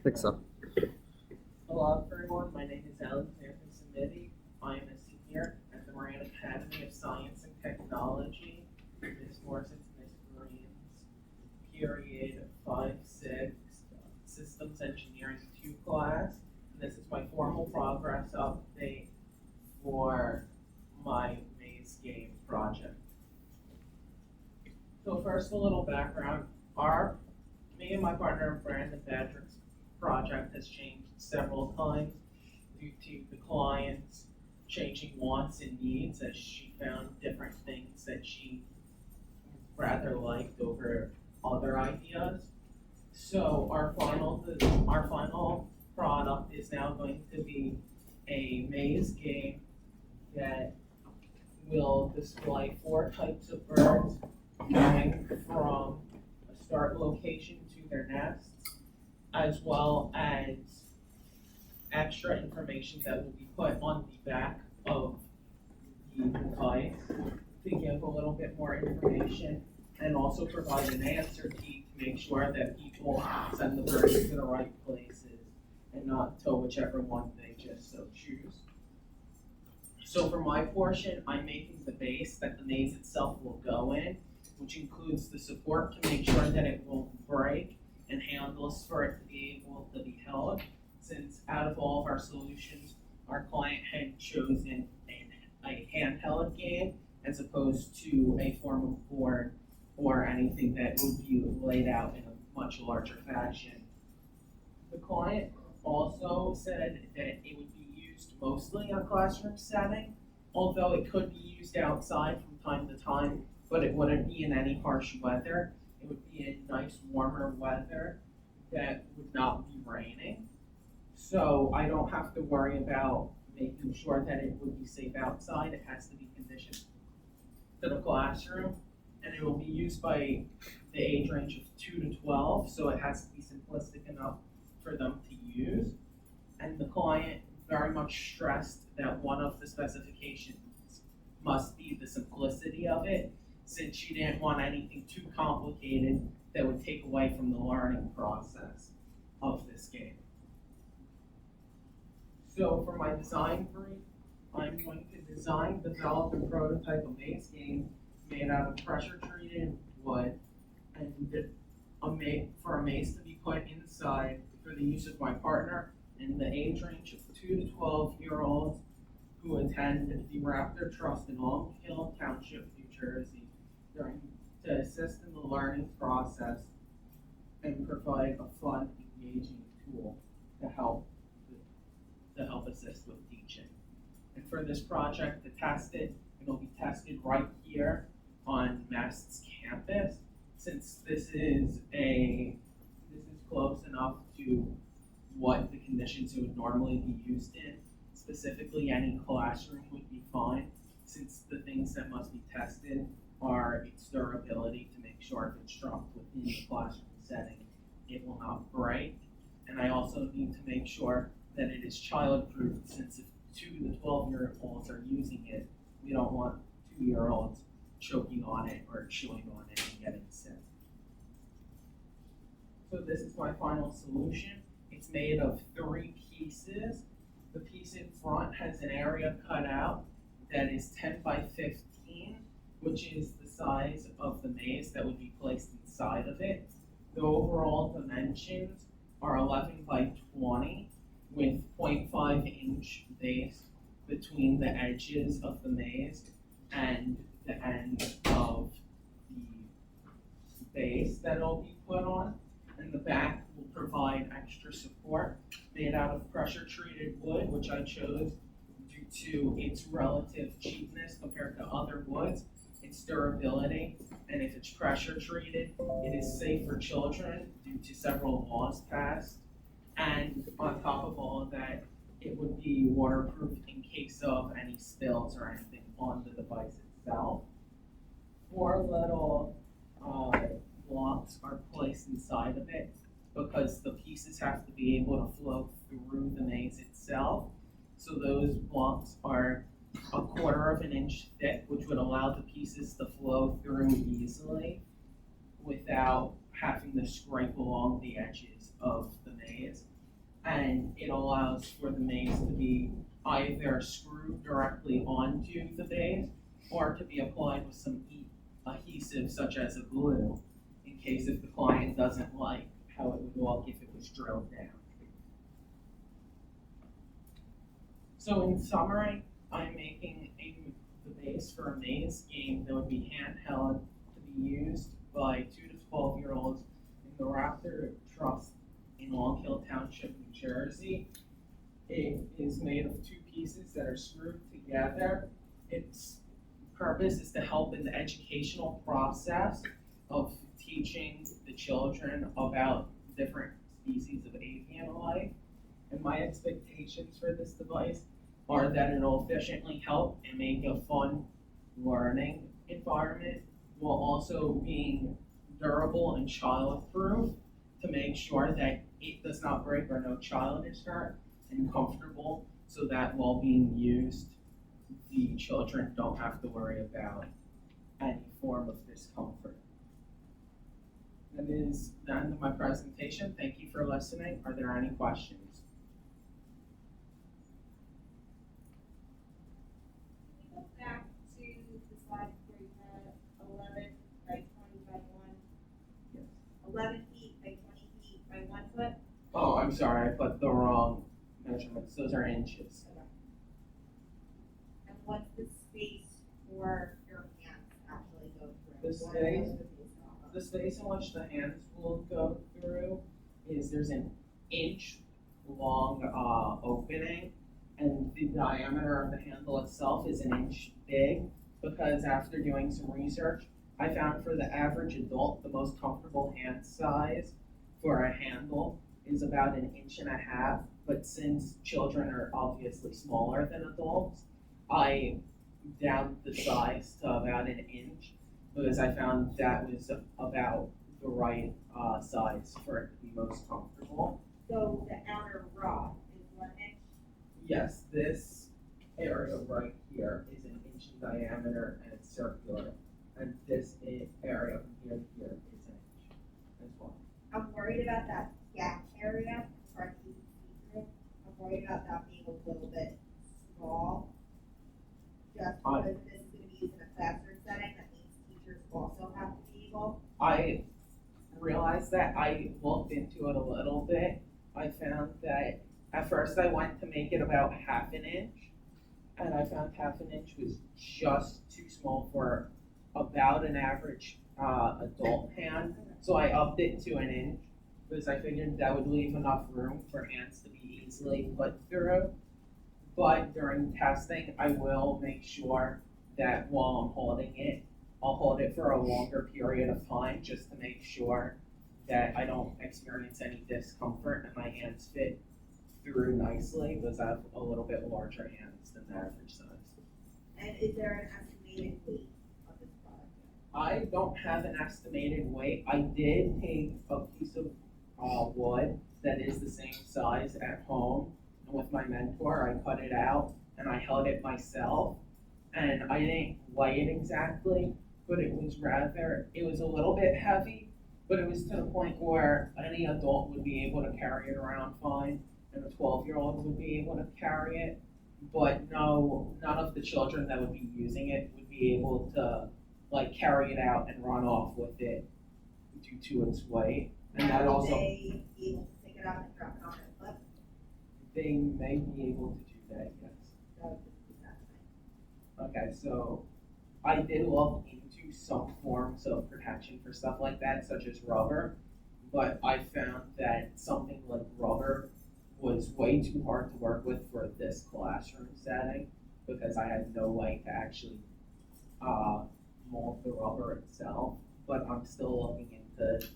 think so. Hello everyone, my name is Alexander Samiti. I am a senior at the Moran Academy of Science and Technology. Ms. Morrison's Ms. Marine's period 5-6 Systems Engineering 2 class. And this is my formal progress update for my maze game project. So first, a little background. Me and my partner Brandon Patrick's project has changed several times due to the client's changing wants and needs, as she found different things that she rather liked over other ideas. So our final product is now going to be a maze game that will display 4 types of birds going from a start location to their nests, as well as extra information that will be put on the back of the device to give a little bit more information, and also provide an answer key to make sure that people send the birds to the right places and not to whichever one they just so choose. So for my portion, I'm making the base that the maze itself will go in, which includes the support to make sure that it won't break, and handles for it to be able to be held, since out of all of our solutions, our client had chosen a handheld game as opposed to a form of board or anything that would be laid out in a much larger fashion. The client also said that it would be used mostly in a classroom setting, although it could be used outside from time to time, but it wouldn't be in any harsh weather. It would be in nice warmer weather that would not be raining. So I don't have to worry about making sure that it would be safe outside. It has to be conditioned to the classroom, and it will be used by the age range of 2 to 12, so it has to be simplistic enough for them to use. And the client very much stressed that one of the specifications must be the simplicity of it, since she didn't want anything too complicated that would take away from the learning process of this game. So for my design brief, I'm going to design, develop, and prototype a maze game made out of pressure-treated wood, and for a maze to be put inside for the use of my partner in the age range of 2 to 12-year-olds who attend the Raptor Trust in Long Hill Township, New Jersey, to assist in the learning process and provide a fun, engaging tool to help assist with teaching. And for this project, it'll be tested right here on Mast's campus, since this is close enough to what the conditions it would normally be used in. Specifically, any classroom would be fine, since the things that must be tested are its durability to make sure if it's dropped within the classroom setting, it will not break. And I also need to make sure that it is child-proof, since if 2 to 12-year-olds are using it, we don't want 2-year-olds choking on it or chewing on it and getting sick. So this is my final solution. It's made of 3 pieces. The piece in front has an area cut out that is 10 by 15, which is the size of the maze that would be placed inside of it. The overall dimensions are 11 by 20 with 0.5-inch base between the edges of the maze and the end of the base that it'll be put on. And the back will provide extra support made out of pressure-treated wood, which I chose due to its relative cheapness compared to other woods, its durability, and if it's pressure-treated, it is safe for children due to several laws passed. And on top of all of that, it would be waterproof in case of any spills or anything on the device itself. 4 little blocks are placed inside of it because the pieces have to be able to flow through the maze itself. So those blocks are 1/4 of an inch thick, which would allow the pieces to flow through easily without having to scrape along the edges of the maze. and it allows for the maze to be either screwed directly onto the base or to be applied with some adhesive such as a glue in case if the client doesn't like how it would look if it was drilled down. So in summary, I'm making the base for a maze game that would be handheld to be used by 2 to 12-year-olds in the Raptor Trust in Long Hill Township, New Jersey. It is made of 2 pieces that are screwed together. Its purpose is to help in the educational process of teaching the children about different species of avian life. And my expectations for this device are that it'll efficiently help and make a fun learning environment while also being durable and child-proof to make sure that it does not break or no child is hurt and comfortable so that while being used, the children don't have to worry about any form of discomfort. That is the end of my presentation. Thank you for listening. Are there any questions? Can you go back to the slide where you had 11 by 20 by 1? Yes. 11 feet by 20 feet by 1 foot? Oh, I'm sorry, I put the wrong measurements. Those are inches. Okay. And what's the space for your hands actually go through? The space? The space in which the hands will go through is there's an inch long opening, and the diameter of the handle itself is an inch big because after doing some research, I found for the average adult, the most comfortable hand size for a handle is about 1.5 inches, but since children are obviously smaller than adults, I downed the size to about 1 inch because I found that was about the right size for it to be most comfortable. So the outer rod is 1 inch? Yes, this area right here is 1 inch in diameter and it's circular. And this area from here to here is 1 inch as well. I'm worried about that gap area, where I can see through. I'm worried about that being a little bit small. Just because this is gonna be used in a classroom setting, that means teachers also have to be able. I realized that I looked into it a little bit. I found that at first I went to make it about 1/2 inch, and I found 1/2 inch was just too small for about an average adult hand. So I upped it to 1 inch because I figured that would leave enough room for hands to be easily put through. But during testing, I will make sure that while I'm holding it, I'll hold it for a longer period of time just to make sure that I don't experience any discomfort and my hands fit through nicely because I have a little bit larger hands than the average size. And is there an estimated weight of this product? I don't have an estimated weight. I did take a piece of wood that is the same size at home, and with my mentor, I cut it out and I held it myself. And I didn't weigh it exactly, but it was a little bit heavy, but it was to the point where any adult would be able to carry it around fine, and a 12-year-old would be able to carry it. But no, none of the children that would be using it would be able to carry it out and run off with it due to its weight. And that also, they be able to pick it up and drop it on their foot? they may be able to do that, yes. That would just be fascinating. Okay, so I did look into some forms of protection for stuff like that, such as rubber, but I found that something like rubber was way too hard to work with for this classroom setting because I had no way to actually mold the rubber itself. But I'm still looking into